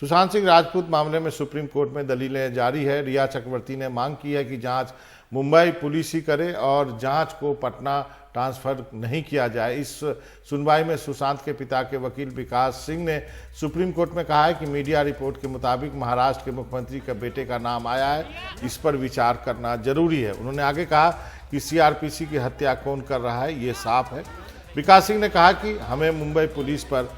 सुशांत सिंह राजपूत मामले में supreme court में दलीलें जारी है। रिया चक्रवर्ती ने मांग की है कि जांच मुंबई पुलिस ही करे और जांच को पटना ट्रांसफर नहीं किया जाए। इस सुनवाई में सुशांत के पिता के वकील विकास सिंह ने सुप्रीम कोर्ट में कहा है कि मीडिया रिपोर्ट के मुताबिक महाराष्ट्र के मुख्यमंत्री के बेटे का नाम आया है, इस पर विचार करना जरूरी है। उन्होंने आगे कहा कि सीआरपीसी की हत्या कौन कर रहा है ये साफ है। विकास सिंह ने कहा कि हमें मुंबई पुलिस पर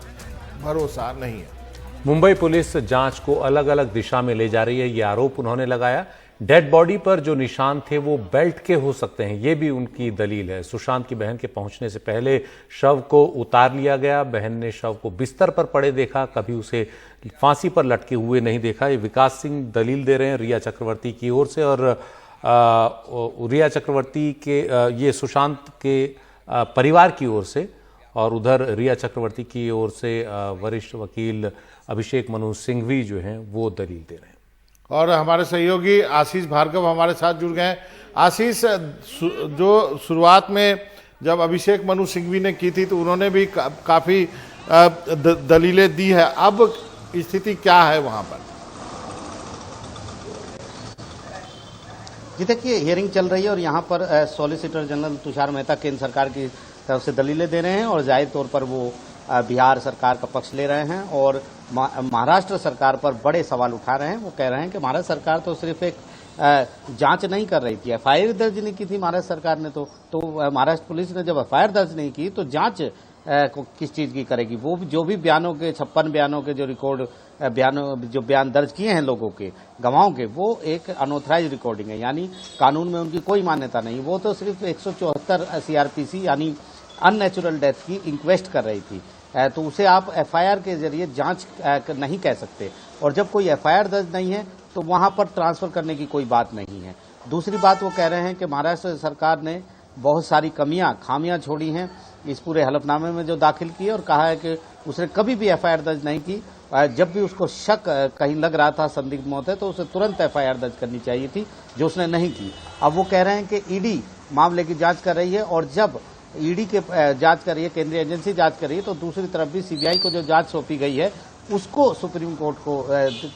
भरोसा नहीं है। मुंबई पुलिस जांच को अलग अलग दिशा में ले जा रही है, ये आरोप उन्होंने लगाया। डेड बॉडी पर जो निशान थे वो बेल्ट के हो सकते हैं, ये भी उनकी दलील है। सुशांत की बहन के पहुंचने से पहले शव को उतार लिया गया। बहन ने शव को बिस्तर पर पड़े देखा, कभी उसे फांसी पर लटके हुए नहीं देखा। ये विकास सिंह दलील दे रहे हैं रिया चक्रवर्ती की ओर से। और रिया चक्रवर्ती के ये सुशांत के परिवार की ओर से, और उधर रिया चक्रवर्ती की ओर से वरिष्ठ वकील अभिषेक मनु सिंघवी जो हैं वो दलील दे रहे हैं। और हमारे सहयोगी आशीष भार्गव हमारे साथ जुड़ गए हैं। आशीष, जो शुरुआत में जब अभिषेक मनु सिंघवी ने की थी तो उन्होंने भी काफी दलीलें दी है, अब स्थिति क्या है वहां पर? जी देखिए, हियरिंग चल रही है और यहाँ पर सॉलिसिटर जनरल तुषार मेहता केंद्र सरकार की तरफ से दलीलें दे रहे हैं और जाहिर तौर पर वो बिहार सरकार का पक्ष ले रहे हैं और महाराष्ट्र सरकार पर बड़े सवाल उठा रहे हैं। वो कह रहे हैं कि महाराष्ट्र सरकार तो सिर्फ एक जांच नहीं कर रही थी, एफआईआर दर्ज नहीं की थी महाराष्ट्र सरकार ने, तो महाराष्ट्र पुलिस ने जब एफआईआर दर्ज नहीं की तो जांच किस चीज की करेगी? वो जो भी बयानों के 56 बयानों के जो रिकॉर्ड जो बयान दर्ज किए हैं लोगों के, गवाहों के, वो एक अनऑथराइज रिकॉर्डिंग है, यानी कानून में उनकी कोई मान्यता नहीं। वो तो सिर्फ 174 सीआरपीसी यानी अननेचुरल डेथ की इंक्वेस्ट कर रही थी, तो उसे आप एफआईआर के जरिए जांच नहीं कह सकते। और जब कोई एफआईआर दर्ज नहीं है तो वहां पर ट्रांसफर करने की कोई बात नहीं है। दूसरी बात, वो कह रहे हैं कि महाराष्ट्र सरकार ने बहुत सारी खामियां छोड़ी हैं इस पूरे हलफनामे में जो दाखिल की है, और कहा है कि उसने कभी भी एफआईआर दर्ज नहीं की। जब भी उसको शक कहीं लग रहा था संदिग्ध मौत है तो उसे तुरंत एफआईआर दर्ज करनी चाहिए थी, जो उसने नहीं की। अब वो कह रहे हैं कि ईडी मामले की जांच कर रही है और जब ईडी के जांच कर रही है, केंद्रीय एजेंसी जांच कर रही है, तो दूसरी तरफ भी सीबीआई को जो जांच सौंपी गई है उसको सुप्रीम कोर्ट को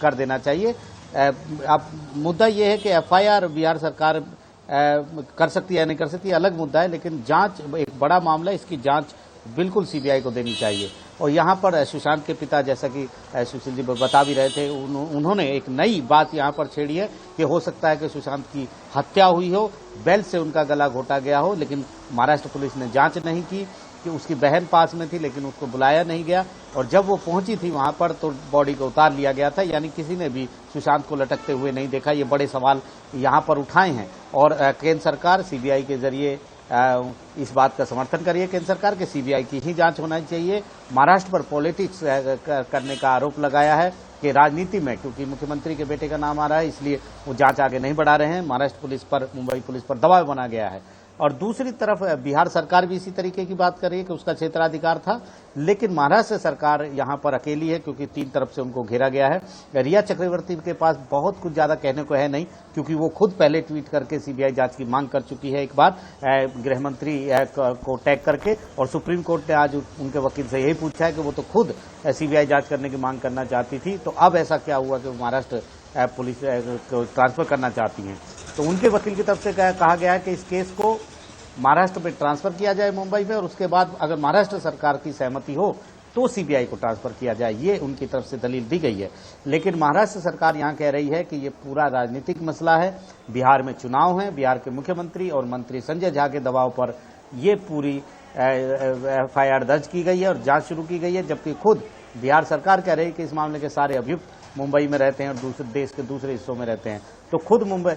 कर देना चाहिए। अब मुद्दा यह है कि एफआईआर बिहार सरकार कर सकती है नहीं कर सकती, अलग मुद्दा है, लेकिन जांच एक बड़ा मामला है, इसकी जांच बिल्कुल सीबीआई को देनी चाहिए। और यहाँ पर सुशांत के पिता, जैसा कि सुशील जी बता भी रहे थे, उन्होंने एक नई बात यहाँ पर छेड़ी है कि हो सकता है कि सुशांत की हत्या हुई हो, बेल्ट से उनका गला घोटा गया हो, लेकिन महाराष्ट्र पुलिस ने जांच नहीं की कि उसकी बहन पास में थी लेकिन उसको बुलाया नहीं गया, और जब वो पहुंची थी वहां पर तो बॉडी को उतार लिया गया था, यानी किसी ने भी सुशांत को लटकते हुए नहीं देखा। ये बड़े सवाल यहाँ पर उठाए हैं और केंद्र सरकार सीबीआई के जरिए इस बात का समर्थन करिए केंद्र सरकार के सीबीआई की ही जांच होना चाहिए। महाराष्ट्र पर पॉलिटिक्स करने का आरोप लगाया है कि राजनीति में, क्योंकि मुख्यमंत्री के बेटे का नाम आ रहा है इसलिए वो जांच आगे नहीं बढ़ा रहे हैं। महाराष्ट्र पुलिस पर, मुंबई पुलिस पर दबाव बना गया है। और दूसरी तरफ बिहार सरकार भी इसी तरीके की बात कर रही है कि उसका क्षेत्राधिकार था, लेकिन महाराष्ट्र सरकार यहाँ पर अकेली है क्योंकि 3 तरफ से उनको घेरा गया है। रिया चक्रवर्ती के पास बहुत कुछ ज्यादा कहने को है नहीं, क्योंकि वो खुद पहले ट्वीट करके सीबीआई जांच की मांग कर चुकी है एक बार गृह मंत्री को टैग करके, और सुप्रीम कोर्ट ने आज उनके वकील से यही पूछा है कि वो तो खुद सीबीआई जांच करने की मांग करना चाहती थी, तो अब ऐसा क्या हुआ कि महाराष्ट्र पुलिस को ट्रांसफर करना चाहती हैं। तो उनके वकील की तरफ से कहा गया है कि इस केस को महाराष्ट्र में ट्रांसफर किया जाए मुंबई में, और उसके बाद अगर महाराष्ट्र सरकार की सहमति हो तो सीबीआई को ट्रांसफर किया जाए। ये उनकी तरफ से दलील दी गई है। लेकिन महाराष्ट्र सरकार यहाँ कह रही है कि ये पूरा राजनीतिक मसला है, बिहार में चुनाव है, बिहार के मुख्यमंत्री और मंत्री संजय झा के दबाव पर ये पूरी एफआईआर दर्ज की गई है और जांच शुरू की गई है, जबकि खुद बिहार सरकार कह रही है कि इस मामले के सारे अभियुक्त मुंबई में रहते हैं और दूसरे देश के दूसरे हिस्सों में रहते हैं। तो खुद मुंबई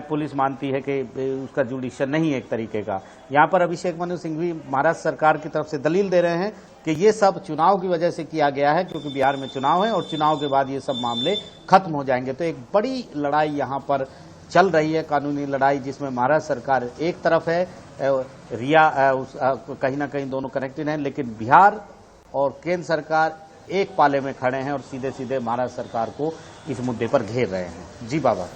पुलिस मानती है कि उसका जुडिशन नहीं है एक तरीके का। यहाँ पर अभिषेक मनु सिंघवी महाराष्ट्र सरकार की तरफ से दलील दे रहे हैं कि ये सब चुनाव की वजह से किया गया है, क्योंकि बिहार में चुनाव है और चुनाव के बाद ये सब मामले खत्म हो जाएंगे। तो एक बड़ी लड़ाई यहाँ पर चल रही है, कानूनी लड़ाई, जिसमें महाराष्ट्र सरकार एक तरफ है, रिया कहीं ना कहीं दोनों कनेक्टेड हैं, लेकिन बिहार और केंद्र सरकार एक पाले में खड़े हैं और सीधे सीधे महाराष्ट्र सरकार को इस मुद्दे पर घेर रहे हैं। जी बाबा,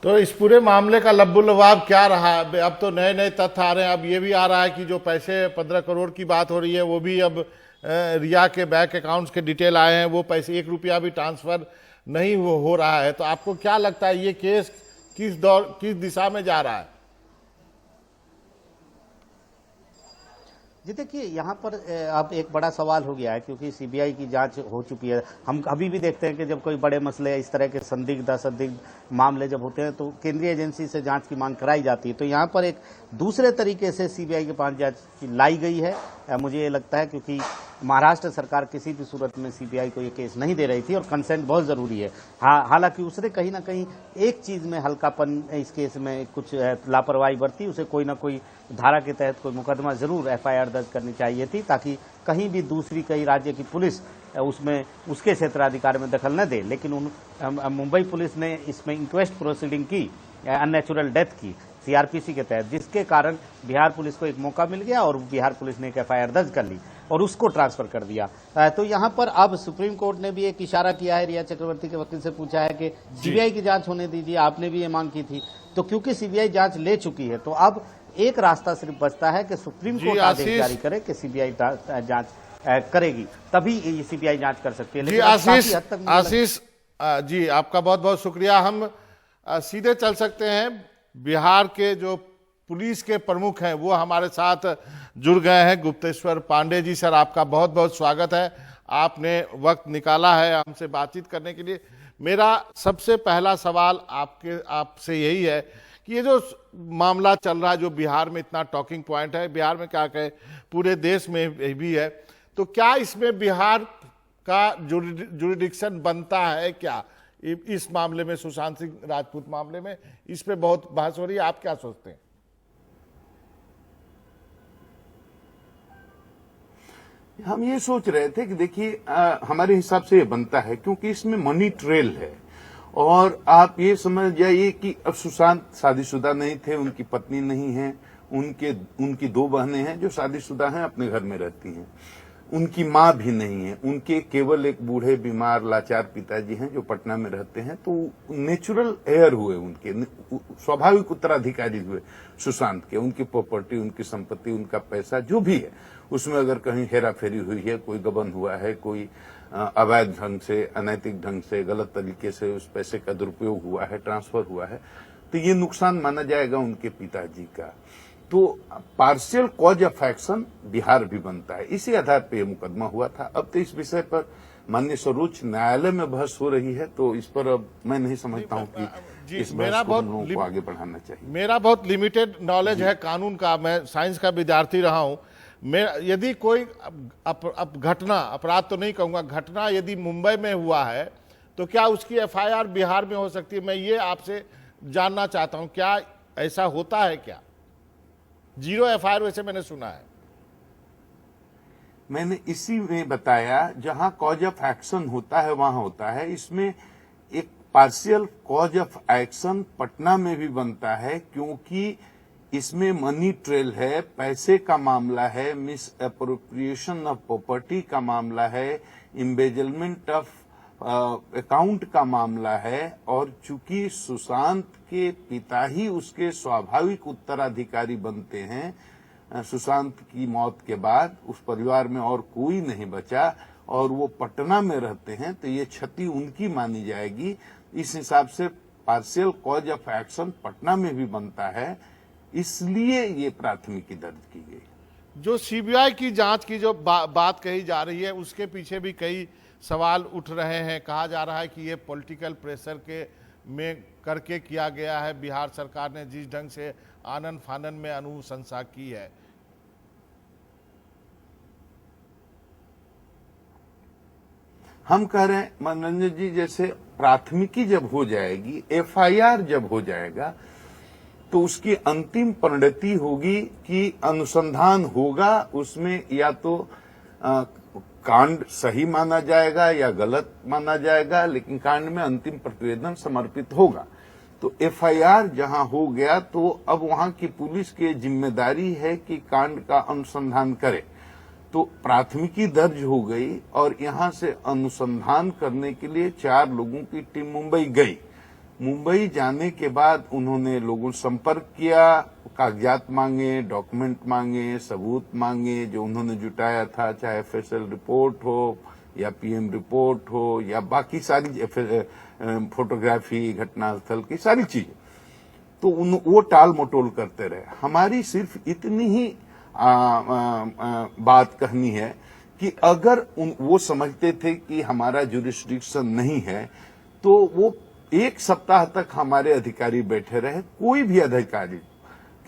तो इस पूरे मामले का लब्बुलवाब क्या रहा? अब तो नए नए तथ्य आ रहे हैं। अब ये भी आ रहा है कि जो पैसे 15 करोड़ की बात हो रही है वो भी अब रिया के बैंक अकाउंट्स के डिटेल आए हैं, वो पैसे 1 रुपया भी ट्रांसफर नहीं हो रहा है। तो आपको क्या लगता है ये केस किस दिशा में जा रहा है? जी देखिए, यहाँ पर अब एक बड़ा सवाल हो गया है, क्योंकि सीबीआई की जांच हो चुकी है। हम अभी भी देखते हैं कि जब कोई बड़े मसले इस तरह के संदिग्ध मामले जब होते हैं तो केंद्रीय एजेंसी से जांच की मांग कराई जाती है। तो यहाँ पर एक दूसरे तरीके से सीबीआई के पास जांच लाई गई है, मुझे ये लगता है, क्योंकि महाराष्ट्र सरकार किसी भी सूरत में सीबीआई को ये केस नहीं दे रही थी और कंसेंट बहुत जरूरी है। हालांकि उसने कहीं ना कहीं एक चीज में हल्कापन इस केस में कुछ लापरवाही बरती, उसे कोई ना कोई धारा के तहत कोई मुकदमा जरूर एफआईआर दर्ज करनी चाहिए थी, ताकि कहीं भी दूसरी कई राज्य की पुलिस उसमें उसके क्षेत्राधिकार में दखल न दे। लेकिन मुंबई पुलिस ने इसमें इंक्वेस्ट प्रोसीडिंग की, अननेचुरल डेथ की सीआरपीसी के तहत, जिसके कारण बिहार पुलिस को एक मौका मिल गया और बिहार पुलिस ने एक एफआईआर दर्ज कर ली और उसको ट्रांसफर कर दिया। तो यहाँ पर अब सुप्रीम कोर्ट ने भी एक इशारा किया है, रिया चक्रवर्ती के वकील से पूछा है कि सीबीआई की जांच होने दीजिए, आपने भी ये मांग की थी। तो क्योंकि सीबीआई जांच ले चुकी है, तो अब एक रास्ता सिर्फ बचता है कि सुप्रीम कोर्ट आदेश जारी करे कि सीबीआई जांच करेगी, तभी सीबीआई जांच कर सकती है। जी आशीष जी, आपका बहुत बहुत शुक्रिया। हम सीधे चल सकते हैं, बिहार के जो पुलिस के प्रमुख हैं वो हमारे साथ जुड़ गए हैं। गुप्तेश्वर पांडे जी, सर आपका बहुत बहुत स्वागत है, आपने वक्त निकाला है हमसे बातचीत करने के लिए। मेरा सबसे पहला सवाल आपसे यही है कि ये जो मामला चल रहा है, जो बिहार में इतना टॉकिंग पॉइंट है, बिहार में क्या कहे पूरे देश में भी है, तो क्या इसमें बिहार का जुरिडिक्शन बनता है क्या इस मामले में, सुशांत सिंह राजपूत मामले में? इस पे बहुत बहस हो रही है, आप क्या सोचते हैं? हम ये सोच रहे थे कि देखिए हमारे हिसाब से ये बनता है क्योंकि इसमें मनी ट्रेल है। और आप ये समझ जाइए कि अब सुशांत शादीशुदा नहीं थे, उनकी पत्नी नहीं है, उनकी 2 बहनें हैं जो शादीशुदा हैं, अपने घर में रहती हैं, उनकी माँ भी नहीं है, उनके केवल एक बूढ़े बीमार लाचार पिताजी हैं जो पटना में रहते हैं। तो नेचुरल हेयर हुए, उनके स्वाभाविक उत्तराधिकारी हुए सुशांत के। उनकी प्रॉपर्टी, उनकी संपत्ति, उनका पैसा जो भी है, उसमें अगर कहीं हेरा फेरी हुई है, कोई गबन हुआ है, कोई अवैध ढंग से, अनैतिक ढंग से, गलत तरीके से उस पैसे का दुरुपयोग हुआ है, ट्रांसफर हुआ है, तो ये नुकसान माना जाएगा उनके पिताजी का। तो partial cause of action Bihar भी बनता है, इसी आधार पर यह मुकदमा हुआ था। अब तो इस विषय पर माननीय सर्वोच्च न्यायालय में बहस हो रही है, तो इस पर अब मैं नहीं समझता हूं कि इस बहस को हम लोगों को आगे बढ़ाना चाहिए। मेरा बहुत लिमिटेड नॉलेज है कानून का, मैं साइंस का विद्यार्थी रहा हूं। यदि कोई घटना, अपराध तो नहीं कहूंगा, घटना यदि मुंबई में हुआ है तो क्या उसकी एफआईआर बिहार में हो सकती है? मैं ये आपसे जानना चाहता हूं, क्या ऐसा होता है क्या? 0 एफआईआर वैसे मैंने सुना है। मैंने इसी में बताया, जहां कॉज ऑफ एक्शन होता है वहां होता है। इसमें एक partial cause of action Patna में भी बनता है, क्योंकि इसमें मनी ट्रेल है, पैसे का मामला है, मिस एप्रोप्रिएशन ऑफ प्रॉपर्टी का मामला है, इम्बेजलमेंट ऑफ अकाउंट का मामला है। और चूंकि सुशांत के पिता ही उसके स्वाभाविक उत्तराधिकारी बनते हैं, सुशांत की मौत के बाद उस परिवार में और कोई नहीं बचा और वो पटना में रहते हैं, तो ये क्षति उनकी मानी जाएगी। इस हिसाब से partial cause of action Patna में भी बनता है, इसलिए ये प्राथमिकी दर्ज की गई। जो सीबीआई की जांच की जो बात कही जा रही है, उसके पीछे भी कई सवाल उठ रहे हैं। कहा जा रहा है कि ये पॉलिटिकल प्रेशर के में करके किया गया है। बिहार सरकार ने जिस ढंग से आनन फानन में अनुशंसा की है, हम कह रहे हैं मनोरंजन जी, जैसे प्राथमिकी जब हो जाएगी, एफआईआर जब हो जाएगा, तो उसकी अंतिम परिणति होगी कि अनुसंधान होगा, उसमें या तो कांड सही माना जाएगा या गलत माना जाएगा, लेकिन कांड में अंतिम प्रतिवेदन समर्पित होगा। तो एफआईआर जहां हो गया, तो अब वहां की पुलिस की जिम्मेदारी है कि कांड का अनुसंधान करे। तो प्राथमिकी दर्ज हो गई और यहां से अनुसंधान करने के लिए 4 लोगों की टीम मुंबई गई। मुंबई जाने के बाद उन्होंने लोगों से संपर्क किया, कागजात मांगे, डॉक्यूमेंट मांगे, सबूत मांगे जो उन्होंने जुटाया था, चाहे FSL रिपोर्ट हो या PM रिपोर्ट हो या बाकी सारी फोटोग्राफी, घटनास्थल की सारी चीजें, तो वो टाल मटोल करते रहे। हमारी सिर्फ इतनी ही बात कहनी है कि अगर वो समझते थे कि हमारा जुरिस्डिक्शन नहीं है, तो वो एक सप्ताह तक हमारे अधिकारी बैठे रहे। कोई भी अधिकारी,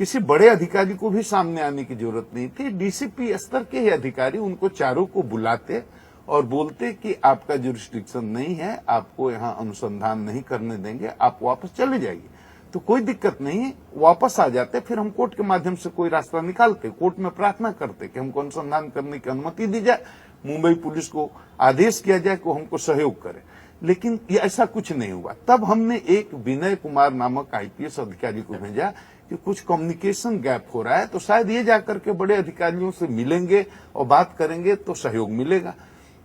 किसी बड़े अधिकारी को भी सामने आने की जरूरत नहीं थी। DCP स्तर के ही अधिकारी उनको चारों को बुलाते और बोलते कि आपका जुरिस्डिक्शन नहीं है, आपको यहां अनुसंधान नहीं करने देंगे, आप वापस चले जाइए। तो कोई दिक्कत नहीं है, वापस आ जाते। फिर हम कोर्ट के माध्यम से कोई रास्ता निकालते, कोर्ट में प्रार्थना करते कि हमको अनुसंधान करने की अनुमति दी जाए, मुंबई पुलिस को आदेश किया जाए कि हमको सहयोग करे। लेकिन ये ऐसा कुछ नहीं हुआ। तब हमने एक विनय कुमार नामक IPS अधिकारी को भेजा कि कुछ कम्युनिकेशन गैप हो रहा है, तो शायद ये जाकर के बड़े अधिकारियों से मिलेंगे और बात करेंगे तो सहयोग मिलेगा।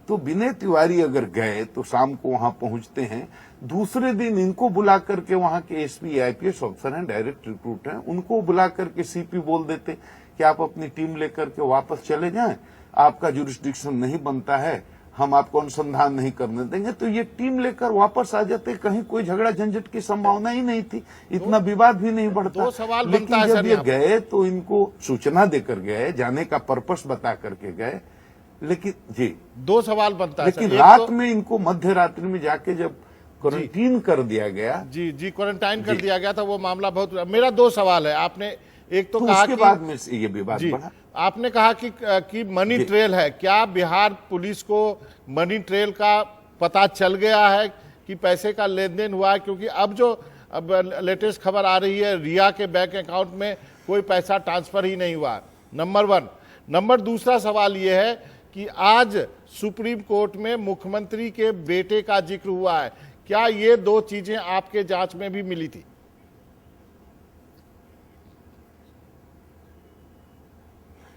तो विनय तिवारी अगर गए तो शाम को वहां पहुंचते हैं, दूसरे दिन इनको बुला करके, वहां के SP IPS ऑफिसर हैं, डायरेक्ट रिक्रूट हैं, उनको बुला करके CP बोल देते कि आप अपनी टीम लेकर के वापस चले जाएं, आपका जुरिस्डिक्शन नहीं बनता है, हम आपको अनुसंधान नहीं करने देंगे। तो ये टीम लेकर वापस आ जाते, कहीं कोई झगड़ा झंझट की संभावना ही नहीं थी, इतना विवाद भी नहीं बढ़ता। लेकिन जब ये गए तो इनको सूचना देकर गए, जाने का पर्पस बता करके गए। लेकिन जी, 2 सवाल बनता है। लेकिन रात में इनको मध्य रात्रि में जाके जब क्वारंटीन कर दिया गया, जी क्वारंटाइन कर दिया गया था, वो मामला बहुत। मेरा 2 सवाल है। आपने एक तो कहा उसके बाद में ये विवाद बढ़ा। आपने कहा कि मनी ट्रेल है। क्या बिहार पुलिस को मनी ट्रेल का पता चल गया है कि पैसे का लेन देन हुआ है? क्योंकि अब लेटेस्ट खबर आ रही है, रिया के बैंक अकाउंट में कोई पैसा ट्रांसफर ही नहीं हुआ। नंबर 1। नंबर दूसरा सवाल यह है कि आज सुप्रीम कोर्ट में मुख्यमंत्री के बेटे का जिक्र हुआ है। क्या ये 2 चीजें आपके जांच में भी मिली थी?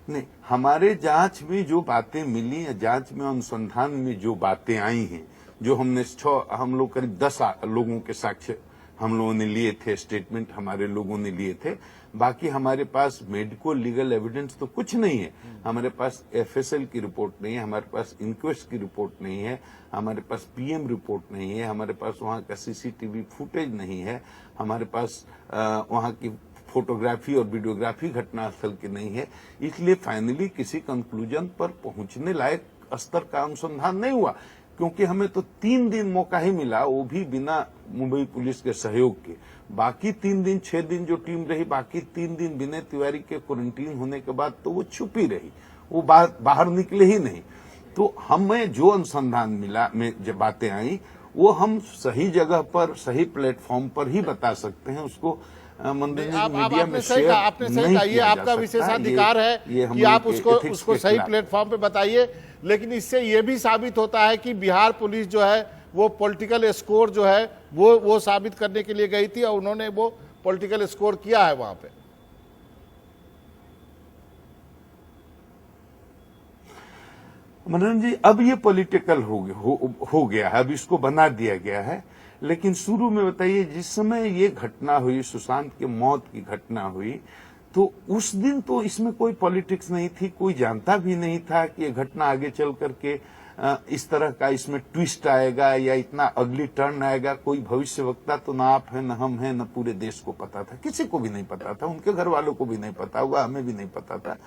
नहीं, हमारे जांच में जो बातें मिली, जांच में अनुसंधान में जो बातें आई हैं, जो हम लोग करीब 10 लोगों के साक्ष्य हम लोगों ने लिए थे, स्टेटमेंट हमारे लोगों ने लिए थे। बाकी हमारे पास मेडिको लीगल एविडेंस तो कुछ नहीं है। हमारे पास FSL की रिपोर्ट नहीं है, हमारे पास इंक्वेस्ट की रिपोर्ट नहीं है, हमारे पास PM रिपोर्ट नहीं है, हमारे पास वहां का CCTV फुटेज नहीं है, हमारे पास वहां की फोटोग्राफी और वीडियोग्राफी घटनास्थल की नहीं है। इसलिए फाइनली किसी कंक्लूजन पर पहुंचने लायक स्तर का अनुसंधान नहीं हुआ, क्योंकि हमें तो 3 दिन मौका ही मिला, वो भी बिना मुंबई पुलिस के सहयोग के। बाकी 3 दिन 6 दिन जो टीम रही, बाकी 3 दिन विनय तिवारी के क्वारंटीन होने के बाद तो वो छुपी रही, वो बाहर निकले ही नहीं। तो हमें जो अनुसंधान मिला में जब बातें आई, वो हम सही जगह पर, सही प्लेटफॉर्म पर ही बता सकते हैं। उसको मीडिया में शेयर आपने सही कहा, ये आपका विशेषाधिकार है कि आप उसको सही प्लेटफॉर्म पे बताइए। लेकिन इससे ये भी साबित होता है कि बिहार पुलिस जो है वो पॉलिटिकल स्कोर जो है वो साबित करने के लिए गई थी और उन्होंने वो पॉलिटिकल स्कोर किया है वहां पे। मनोरंजन जी, अब ये पॉलिटिकल हो गया है, अब इसको बना दिया गया है। लेकिन शुरू में बताइए, जिस समय ये घटना हुई, सुशांत के मौत की घटना हुई, तो उस दिन तो इसमें कोई पॉलिटिक्स नहीं थी, कोई जानता भी नहीं था कि ये घटना आगे चल करके इस तरह का इसमें ट्विस्ट आएगा या इतना अगली टर्न आएगा। कोई भविष्यवक्ता तो ना आप है, न हम हैं, न पूरे देश को पता था, किसी को भी नहीं पता था, उनके घर वालों को भी नहीं पता होगा, हमें भी नहीं पता था।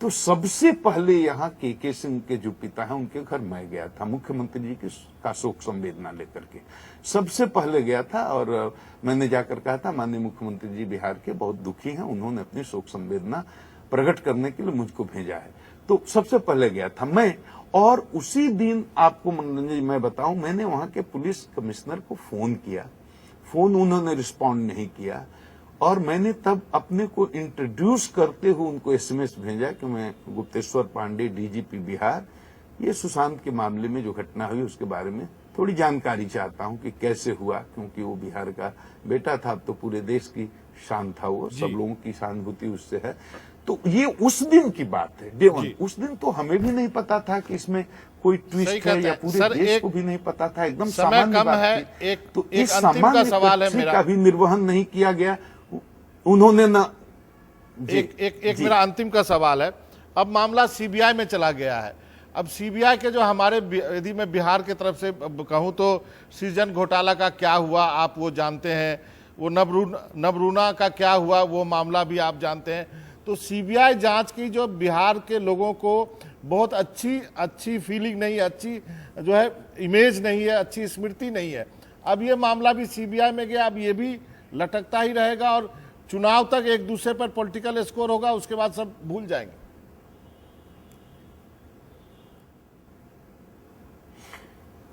तो सबसे पहले यहाँ के सिंह के जो पिता हैं उनके घर मैं गया था, मुख्यमंत्री जी का शोक संवेदना लेकर के सबसे पहले गया था। और मैंने जाकर कहा था, माननीय मुख्यमंत्री जी बिहार के बहुत दुखी हैं, उन्होंने अपनी शोक संवेदना प्रकट करने के लिए मुझको भेजा है। तो सबसे पहले गया था मैं। और उसी दिन आपको मनोरंजन जी मैं बताऊं, मैंने वहां के पुलिस कमिश्नर को फोन किया, फोन उन्होंने रिस्पॉन्ड नहीं किया। और मैंने तब अपने को इंट्रोड्यूस करते हुए उनको SMS भेजा कि मैं गुप्तेश्वर पांडे, DGP बिहार, ये सुशांत के मामले में जो घटना हुई उसके बारे में थोड़ी जानकारी चाहता हूं कि कैसे हुआ, क्योंकि वो बिहार का बेटा था, अब तो पूरे देश की शान था, वो सब लोगों की सहानुभूति उससे है। तो ये उस दिन की बात है, डे 1। उस दिन तो हमें भी नहीं पता था कि इसमें कोई ट्विस्ट है, या पूरे देश को भी नहीं पता था, एकदम सामान्य बात थी। तो इस सामान्य का भी निर्वहन नहीं किया गया। उन्होंने न एक मेरा अंतिम का सवाल है। अब मामला सीबीआई में चला गया है। अब सीबीआई के जो हमारे यदि मैं बिहार की तरफ से कहूं तो सृजन घोटाला का क्या हुआ आप वो जानते हैं, वो नबरूना का क्या हुआ वो मामला भी आप जानते हैं। तो सीबीआई जांच की जो बिहार के लोगों को बहुत अच्छी फीलिंग नहीं है, अच्छी जो है इमेज नहीं है, अच्छी स्मृति नहीं है। अब ये मामला भी सीबीआई में गया, अब ये भी लटकता ही रहेगा और चुनाव तक एक दूसरे पर पॉलिटिकल स्कोर होगा, उसके बाद सब भूल जाएंगे।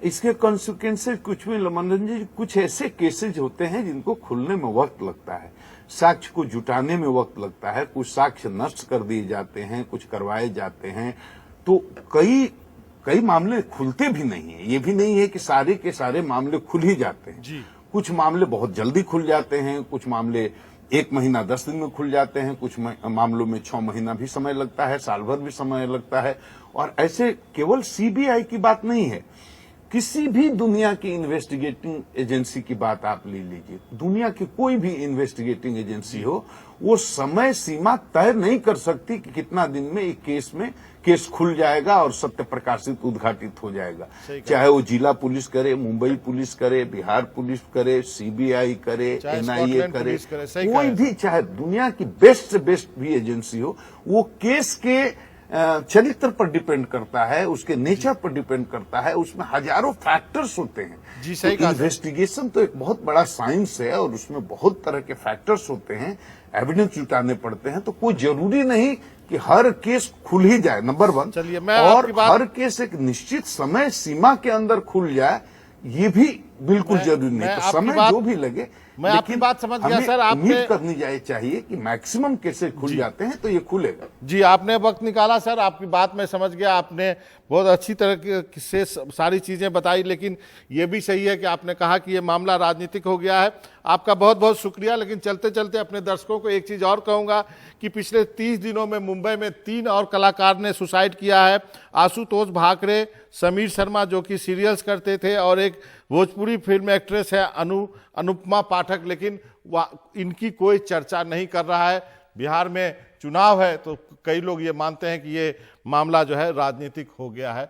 इसके कॉन्सिक्वेंसेज कुछ भी मनोरंजन जी, कुछ ऐसे केसेज होते हैं जिनको खुलने में वक्त लगता है, साक्ष्य को जुटाने में वक्त लगता है, कुछ साक्ष्य नष्ट कर दिए जाते हैं, कुछ करवाए जाते हैं, तो कई मामले खुलते भी नहीं है। ये भी नहीं है कि सारे के सारे मामले खुल ही जाते हैं जी। कुछ मामले बहुत जल्दी खुल जाते हैं, कुछ मामले 1 महीना 10 दिन में खुल जाते हैं, कुछ मामलों में 6 महीना भी समय लगता है, साल भर भी समय लगता है। और ऐसे केवल सीबीआई की बात नहीं है, किसी भी दुनिया की इन्वेस्टिगेटिंग एजेंसी की बात आप ले लीजिए, दुनिया की कोई भी इन्वेस्टिगेटिंग एजेंसी हो, वो समय सीमा तय नहीं कर सकती कि कितना दिन में एक केस खुल जाएगा और सत्य प्रकाशित उद्घाटित हो जाएगा। चाहे वो जिला पुलिस करे, मुंबई पुलिस करे, बिहार पुलिस करे, सीबीआई करे, एनआईए करे, कोई भी चाहे दुनिया की बेस्ट से बेस्ट भी एजेंसी हो, वो केस के चरित्र पर डिपेंड करता है, उसके नेचर पर डिपेंड करता है, उसमें हजारों फैक्टर्स होते हैं। जी सही तो इन्वेस्टिगेशन तो एक बहुत बड़ा साइंस है और उसमें बहुत तरह के फैक्टर्स होते हैं, एविडेंस जुटाने पड़ते हैं। तो कोई जरूरी नहीं कि हर केस खुल ही जाए, नंबर 1। चलिए, मैं और हर केस एक निश्चित समय सीमा के अंदर खुल जाए, ये भी बिल्कुल जरूरी नहीं। तो समय जो भी लगे, मैं आपकी बात समझ गया सर। आपने उम्मीद करनी चाहिए कि मैक्सिमम केसेस खुल जाते हैं तो ये खुलेगा। जी, आपने वक्त निकाला सर, आपकी बात मैं समझ गया, आपने बहुत अच्छी तरह से सारी चीजें बताई। लेकिन ये भी सही है कि आपने कहा कि ये मामला राजनीतिक हो गया है। आपका बहुत बहुत शुक्रिया। लेकिन चलते चलते अपने दर्शकों को एक चीज और कहूंगा कि पिछले 30 दिनों में मुंबई में 3 और कलाकार ने सुसाइड किया है। आशुतोष भाकरे, समीर शर्मा जो कि सीरियल्स करते थे, और एक भोजपुरी फिल्म एक्ट्रेस है अनुपमा पाठक। लेकिन इनकी कोई चर्चा नहीं कर रहा है। बिहार में चुनाव है तो कई लोग ये मानते हैं कि ये मामला जो है राजनीतिक हो गया है।